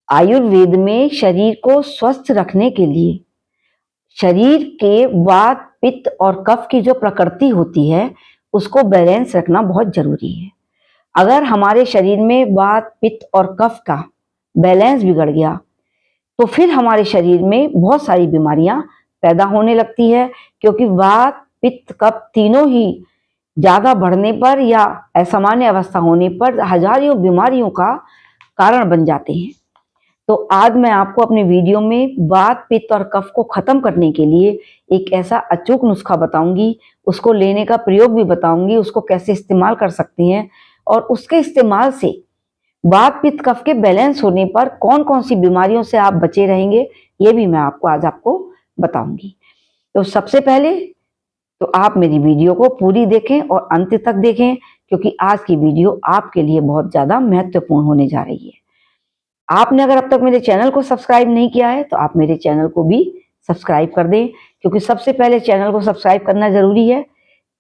आयुर्वेद में शरीर को स्वस्थ रखने के लिए शरीर के वात पित्त और कफ की जो प्रकृति होती है उसको बैलेंस रखना बहुत जरूरी है। अगर हमारे शरीर में वात पित्त और कफ का बैलेंस बिगड़ गया तो फिर हमारे शरीर में बहुत सारी बीमारियां पैदा होने लगती है, क्योंकि वात पित्त कफ तीनों ही ज्यादा बढ़ने पर या असामान्य अवस्था होने पर हजारों बीमारियों का कारण बन जाते हैं। तो आज मैं आपको अपने वीडियो में वात पित्त और कफ को खत्म करने के लिए एक ऐसा अचूक नुस्खा बताऊंगी, उसको लेने का प्रयोग भी बताऊंगी, उसको कैसे इस्तेमाल कर सकती हैं और उसके इस्तेमाल से वात पित्त कफ के बैलेंस होने पर कौन कौन सी बीमारियों से आप बचे रहेंगे, ये भी मैं आपको बताऊंगी। तो सबसे पहले तो आप मेरी वीडियो को पूरी देखें और अंत तक देखें, क्योंकि आज की वीडियो आपके लिए बहुत ज्यादा महत्वपूर्ण होने जा रही है। आपने अगर अब तक मेरे चैनल को सब्सक्राइब नहीं किया है तो आप मेरे चैनल को भी सब्सक्राइब कर दें, क्योंकि सबसे पहले चैनल को सब्सक्राइब करना जरूरी है,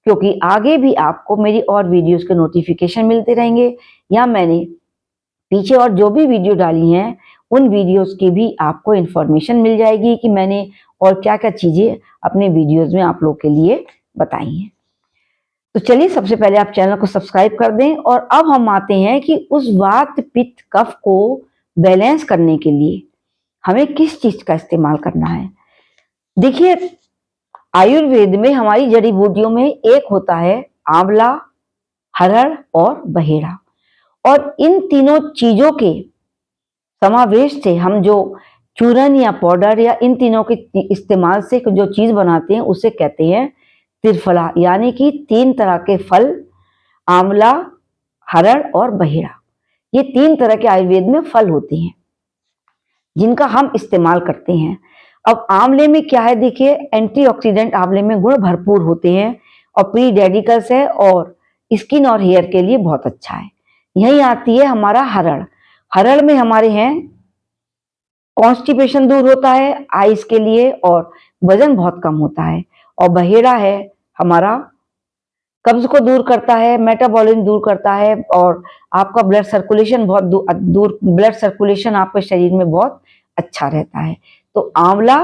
क्योंकि आगे भी आपको मेरी और वीडियोस के नोटिफिकेशन मिलते रहेंगे, या मैंने पीछे और जो भी वीडियो डाली हैं उन वीडियोस की भी आपको इंफॉर्मेशन मिल जाएगी कि मैंने और क्या क्या चीजें अपने वीडियोस में आप लोग के लिए बताई हैं। तो चलिए सबसे पहले आप चैनल को सब्सक्राइब कर दें। और अब हम आते हैं कि उस वात पित्त कफ को बैलेंस करने के लिए हमें किस चीज का इस्तेमाल करना है। देखिए, आयुर्वेद में हमारी जड़ी बूटियों में एक होता है आंवला, हरड़ और बहेड़ा, और इन तीनों चीजों के समावेश से हम जो चूरन या पाउडर या इन तीनों के इस्तेमाल से जो चीज बनाते हैं उसे कहते हैं त्रिफला, यानी कि 3 तरह के फल, आंवला, हरड़ और बहेड़ा। ये 3 तरह के आयुर्वेद में फल होते हैं जिनका हम इस्तेमाल करते हैं। अब आंवले में क्या है, देखिए, एंटीऑक्सीडेंट आंवले में गुण भरपूर होते हैं और प्री रेडिकल्स है और स्किन और हेयर के लिए बहुत अच्छा है। यही आती है हमारा हरड़। हरड़ में हमारे हैं कॉन्स्टिपेशन दूर होता है आइस के लिए और वजन बहुत कम होता है। और बहेड़ा है हमारा कब्ज को दूर करता है, मेटाबॉलिज्म दूर करता है और आपका ब्लड सर्कुलेशन बहुत दूर ब्लड सर्कुलेशन आपके शरीर में बहुत अच्छा रहता है। तो आंवला,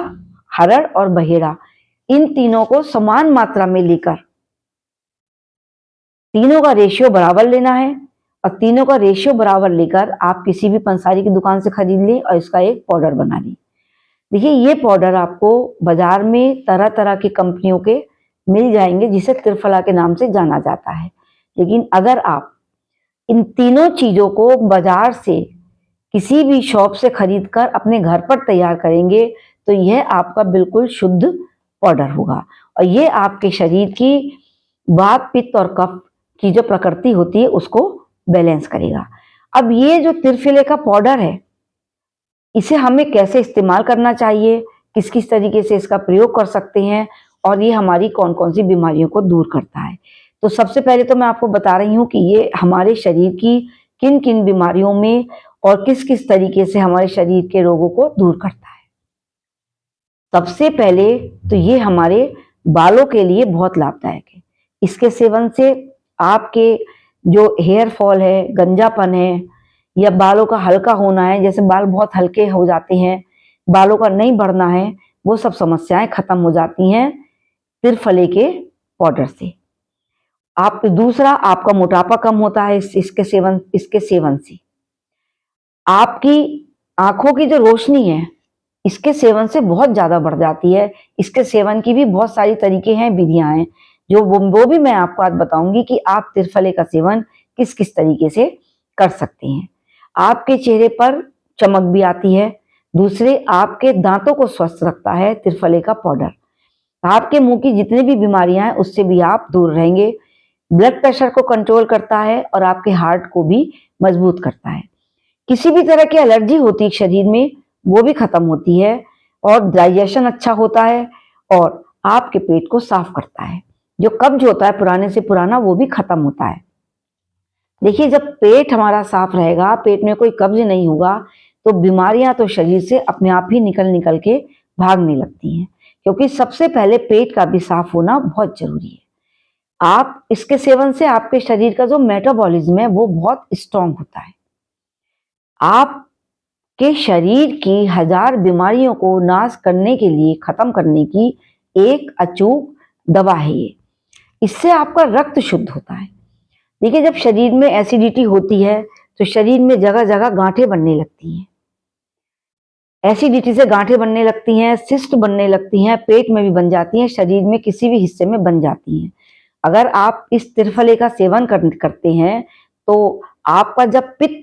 हरड़ और बहेड़ा, इन तीनों को समान मात्रा में लेकर तीनों का रेशियो बराबर लेना है, और तीनों का रेशियो बराबर लेकर आप किसी भी पंसारी की दुकान से खरीद लें और इसका एक पाउडर बना लें। देखिए, ये पाउडर आपको बाजार में तरह तरह की कंपनियों के मिल जाएंगे जिसे त्रिफला के नाम से जाना जाता है। लेकिन अगर आप इन तीनों चीजों को बाजार से किसी भी शॉप से खरीदकर अपने घर पर तैयार करेंगे तो यह आपका बिल्कुल शुद्ध पाउडर होगा और ये आपके शरीर की वात पित्त और कफ की जो प्रकृति होती है उसको बैलेंस करेगा। अब ये जो त्रिफले का पाउडर है, इसे हमें कैसे इस्तेमाल करना चाहिए, किस किस तरीके से इसका प्रयोग कर सकते हैं और ये हमारी कौन कौन सी बीमारियों को दूर करता है। तो सबसे पहले तो मैं आपको बता रही हूँ कि ये हमारे शरीर की किन किन बीमारियों में और किस किस तरीके से हमारे शरीर के रोगों को दूर करता है। सबसे पहले तो ये हमारे बालों के लिए बहुत लाभदायक है। इसके सेवन से आपके जो हेयर फॉल है, गंजापन है या बालों का हल्का होना है, जैसे बाल बहुत हल्के हो जाते हैं, बालों का नहीं बढ़ना है, वो सब समस्याएं खत्म हो जाती हैं त्रिफले के पाउडर से। आप दूसरा, आपका मोटापा कम होता है इसके सेवन से। आपकी आंखों की जो रोशनी है इसके सेवन से बहुत ज्यादा बढ़ जाती है। इसके सेवन की भी बहुत सारी तरीके हैं, विधियां हैं, जो वो भी मैं आपको आज बताऊंगी कि आप त्रिफले का सेवन किस किस तरीके से कर सकते हैं। आपके चेहरे पर चमक भी आती है। दूसरे, आपके दांतों को स्वस्थ रखता है त्रिफले का पाउडर। आपके मुंह की जितनी भी बीमारियां हैं उससे भी आप दूर रहेंगे। ब्लड प्रेशर को कंट्रोल करता है और आपके हार्ट को भी मजबूत करता है। किसी भी तरह की एलर्जी होती है शरीर में वो भी खत्म होती है और डाइजेशन अच्छा होता है और आपके पेट को साफ करता है। जो कब्ज होता है पुराने से पुराना वो भी खत्म होता है। देखिए, जब पेट हमारा साफ रहेगा, पेट में कोई कब्ज नहीं होगा, तो बीमारियां तो शरीर से अपने आप ही निकल निकल के भागने लगती हैं, क्योंकि सबसे पहले पेट का भी साफ होना बहुत जरूरी है। आप इसके सेवन से आपके शरीर का जो मेटाबॉलिज्म है वो बहुत स्ट्रांग होता है। आप कि शरीर की 1000 बीमारियों को नाश करने के लिए, खत्म करने की एक अचूक दवा है ये। इससे आपका रक्त शुद्ध होता है। देखिए, जब शरीर में एसिडिटी होती है तो शरीर में जगह जगह गांठें बनने लगती हैं। एसिडिटी से गांठें बनने लगती हैं, सिस्ट बनने लगती हैं, पेट में भी बन जाती हैं, शरीर में किसी भी हिस्से में बन जाती हैं। अगर आप इस त्रिफले का सेवन करते हैं तो आपका जब पित्त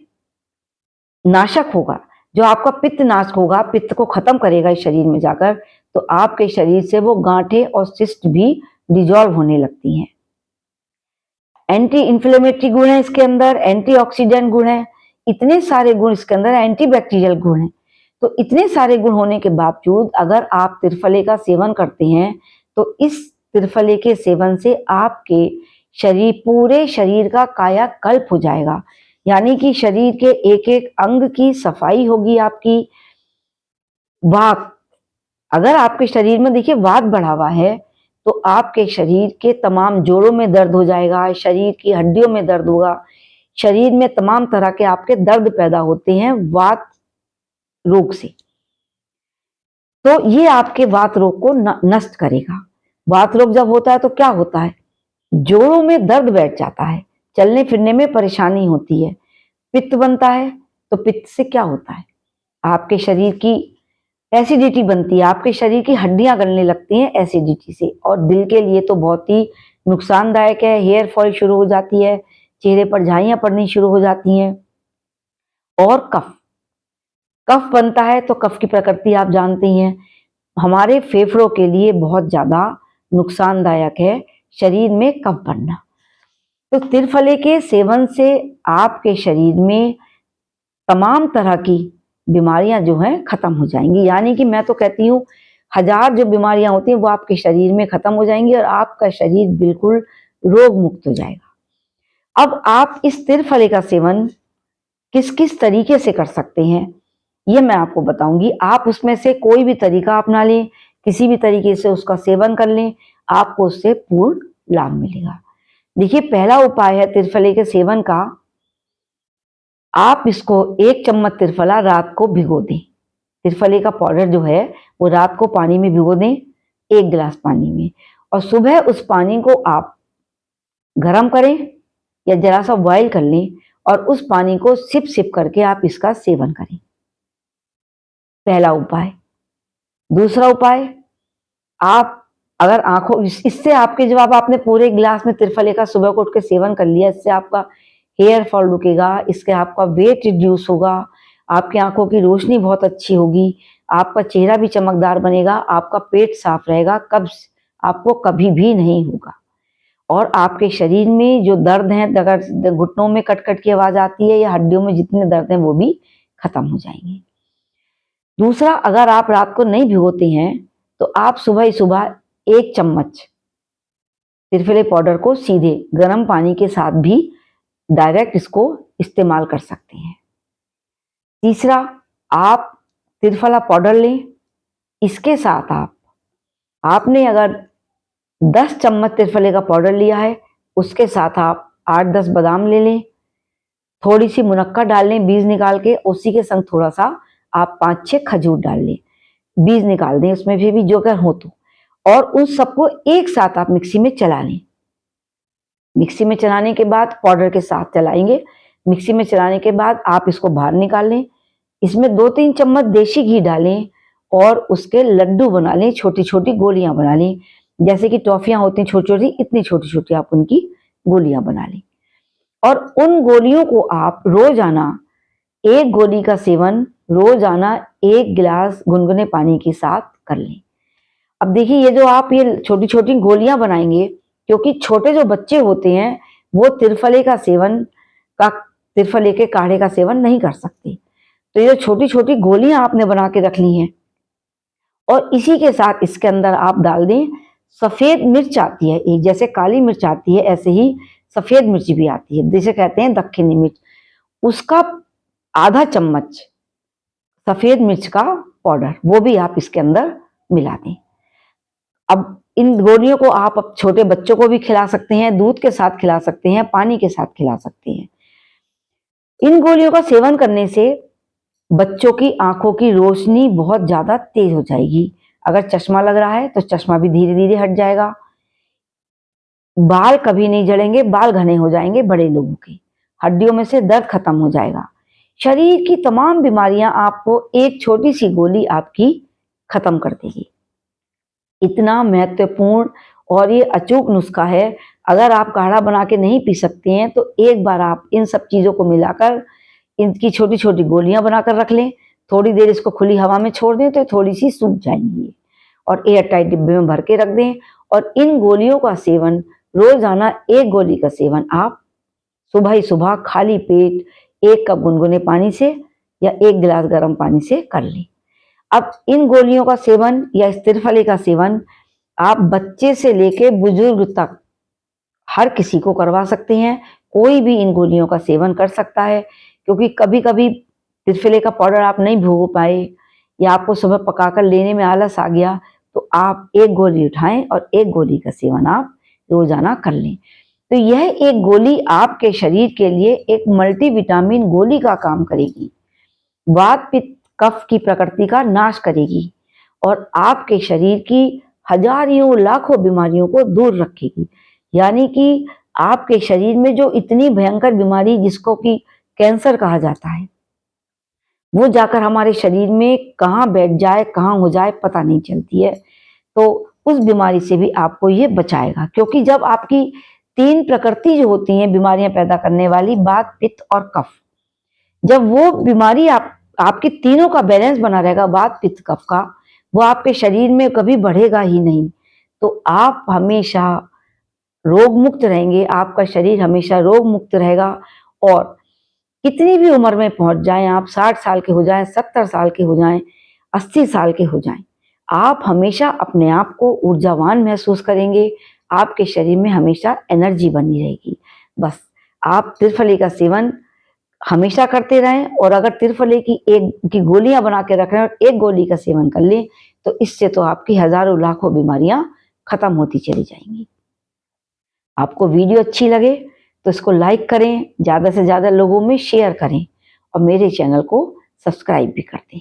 नाशक होगा, जो आपका पित्त नाश होगा, पित्त को खत्म करेगा इस शरीर में जाकर, तो आपके शरीर से वो गांठें और सिस्ट भी डिजॉल्व होने लगती हैं। एंटी इंफ्लेमेटरी गुण है इसके अंदर, एंटीऑक्सीडेंट गुण है, इतने सारे गुण इसके अंदर, एंटी बैक्टीरियल गुण है। तो इतने सारे गुण होने के बावजूद अगर आप त्रिफले का सेवन करते हैं तो इस त्रिफले के सेवन से आपके शरीर, पूरे शरीर का कायाकल्प हो जाएगा। यानी कि शरीर के एक एक अंग की सफाई होगी आपकी। वात, अगर आपके शरीर में देखिए वात बढ़ा हुआ है तो आपके शरीर के तमाम जोड़ों में दर्द हो जाएगा, शरीर की हड्डियों में दर्द होगा, शरीर में तमाम तरह के आपके दर्द पैदा होते हैं वात रोग से। तो ये आपके वात रोग को नष्ट करेगा। वात रोग जब होता है तो क्या होता है, जोड़ों में दर्द बैठ जाता है, चलने फिरने में परेशानी होती है, पित्त बनता है। तो पित्त से क्या होता है, आपके शरीर की एसिडिटी बनती है, आपके शरीर की हड्डियां गलने लगती हैं एसिडिटी से, और दिल के लिए तो बहुत ही नुकसानदायक है। हेयर फॉल शुरू हो जाती है, चेहरे पर झाइयां पड़नी शुरू हो जाती हैं। और कफ, कफ बनता है तो कफ की प्रकृति आप जानते ही हैं, हमारे फेफड़ों के लिए बहुत ज्यादा नुकसानदायक है शरीर में कफ बनना। तो त्रिफले के सेवन से आपके शरीर में तमाम तरह की बीमारियां जो हैं खत्म हो जाएंगी। यानी कि मैं तो कहती हूँ 1000 जो बीमारियां होती हैं वो आपके शरीर में खत्म हो जाएंगी और आपका शरीर बिल्कुल रोग मुक्त हो जाएगा। अब आप इस त्रिफले का सेवन किस किस तरीके से कर सकते हैं ये मैं आपको बताऊंगी। आप उसमें से कोई भी तरीका अपना लें, किसी भी तरीके से उसका सेवन कर लें, आपको उससे पूर्ण लाभ मिलेगा। देखिए, पहला उपाय है त्रिफले के सेवन का, आप इसको 1 चम्मच त्रिफला रात को भिगो दें। त्रिफले का पाउडर जो है वो रात को पानी में भिगो दें, 1 गिलास पानी में, और सुबह उस पानी को आप गर्म करें या जरा सा बॉयल कर लें और उस पानी को सिप सिप करके आप इसका सेवन करें। पहला उपाय। दूसरा उपाय, आप अगर आंखों, इससे आपके, जब आपने पूरे गिलास में त्रिफले का सुबह को उठ के सेवन कर लिया, इससे आपका हेयर फॉल रुकेगा, इसके आपका वेट रिड्यूस होगा, आपकी आंखों की रोशनी बहुत अच्छी होगी, आपका चेहरा भी चमकदार बनेगा, आपका पेट साफ रहेगा, कब्ज आपको कभी भी नहीं होगा, और आपके शरीर में जो दर्द है, अगर घुटनों में कट कट की आवाज आती है या हड्डियों में जितने दर्द हैं वो भी खत्म हो जाएंगे। दूसरा, अगर आप रात को नहीं भिगोते हैं तो आप सुबह ही सुबह 1 चम्मच त्रिफले पाउडर को सीधे गर्म पानी के साथ भी डायरेक्ट इसको इस्तेमाल कर सकते हैं। तीसरा, आप त्रिफला पाउडर लें, इसके साथ आपने अगर 10 चम्मच त्रिफले का पाउडर लिया है, उसके साथ आप 8-10 बादाम ले लें, थोड़ी सी मुनक्का डाल लें बीज निकाल के, उसी के संग थोड़ा सा आप 5-6 खजूर डाल लें, बीज निकाल दें उसमें भी जो अगर हो तो, और उन सबको एक साथ आप मिक्सी में चला लें। मिक्सी में चलाने के बाद, पाउडर के साथ चलाएंगे, मिक्सी में चलाने के बाद आप इसको बाहर निकाल लें, इसमें 2-3 चम्मच देसी घी डालें और उसके लड्डू बना लें, छोटी छोटी गोलियां बना लें, जैसे कि टॉफियां होती हैं छोटी छोटी, इतनी छोटी छोटी आप उनकी गोलियां बना लें, और उन गोलियों को आप रोजाना, 1 गोली का सेवन रोजाना 1 गिलास गुनगुने पानी के साथ कर लें। अब देखिए, ये जो आप ये छोटी छोटी गोलियां बनाएंगे, क्योंकि छोटे जो बच्चे होते हैं वो त्रिफले के काढ़े का सेवन नहीं कर सकते, तो ये छोटी छोटी गोलियां आपने बना के रख ली हैं, और इसी के साथ इसके अंदर आप डाल दें सफेद मिर्च आती है एक, जैसे काली मिर्च आती है ऐसे ही सफेद मिर्च भी आती है, जिसे कहते हैं दक्षिणी मिर्च, उसका आधा चम्मच सफेद मिर्च का पाउडर, वो भी आप इसके अंदर मिला दें। अब इन गोलियों को आप छोटे बच्चों को भी खिला सकते हैं, दूध के साथ खिला सकते हैं, पानी के साथ खिला सकते हैं। इन गोलियों का सेवन करने से बच्चों की आंखों की रोशनी बहुत ज्यादा तेज हो जाएगी। अगर चश्मा लग रहा है तो चश्मा भी धीरे धीरे हट जाएगा। बाल कभी नहीं झड़ेंगे, बाल घने हो जाएंगे बड़े लोगों के। हड्डियों में से दर्द खत्म हो जाएगा। शरीर की तमाम बीमारियां आपको एक छोटी सी गोली आपकी खत्म कर देगी। इतना महत्वपूर्ण और ये अचूक नुस्खा है। अगर आप काढ़ा बना के नहीं पी सकते हैं तो एक बार आप इन सब चीजों को मिलाकर इनकी छोटी छोटी गोलियां बनाकर रख लें। थोड़ी देर इसको खुली हवा में छोड़ दें तो थोड़ी सी सूख जाएंगी और एयर टाइट डिब्बे में भर के रख दें। और इन गोलियों का सेवन रोजाना, एक गोली का सेवन आप सुबह ही सुबह खाली पेट 1 कप गुनगुने पानी से या 1 गिलास गर्म पानी से कर लें। अब इन गोलियों का सेवन या इस त्रिफले का सेवन आप बच्चे से लेके बुजुर्ग तक हर किसी को करवा सकते हैं। कोई भी इन गोलियों का सेवन कर सकता है, क्योंकि कभी कभी त्रिफले का पाउडर आप नहीं भूगो पाए या आपको सुबह पकाकर लेने में आलस आ गया, तो आप एक गोली उठाएं और एक गोली का सेवन आप रोजाना कर लें। तो यह एक गोली आपके शरीर के लिए एक मल्टीविटामिन गोली का काम करेगी। वात पित्त कफ की प्रकृति का नाश करेगी और आपके शरीर की हजारों लाखों बीमारियों को दूर रखेगी। यानी कि आपके शरीर में जो इतनी भयंकर बीमारी जिसको कि कैंसर कहा जाता है, वो जाकर हमारे शरीर में कहाँ बैठ जाए, कहाँ हो जाए पता नहीं चलती है। तो उस बीमारी से भी आपको ये बचाएगा, क्योंकि जब आपकी 3 प्रकृति जो होती हैं बीमारियां पैदा करने वाली, वात पित्त और कफ, जब वो बीमारी आपके तीनों का बैलेंस बना रहेगा, वात पित्त कफ का, वो आपके शरीर में कभी बढ़ेगा ही नहीं। तो आप हमेशा रोग मुक्त रहेंगे, आपका शरीर हमेशा रोग मुक्त रहेगा। और कितनी भी उम्र में पहुंच जाएं आप, 60 साल के हो जाएं, 70 साल के हो जाएं, 80 साल के हो जाएं, आप हमेशा अपने आप को ऊर्जावान महसूस करेंगे। आपके शरीर में हमेशा एनर्जी बनी रहेगी। बस आप त्रिफले का सेवन हमेशा करते रहें, और अगर त्रिफले की गोलियां बना के रख रहे हैं और एक गोली का सेवन कर लें, तो इससे तो आपकी हजारों लाखों बीमारियां खत्म होती चली जाएंगी। आपको वीडियो अच्छी लगे तो इसको लाइक करें, ज्यादा से ज्यादा लोगों में शेयर करें और मेरे चैनल को सब्सक्राइब भी कर दें।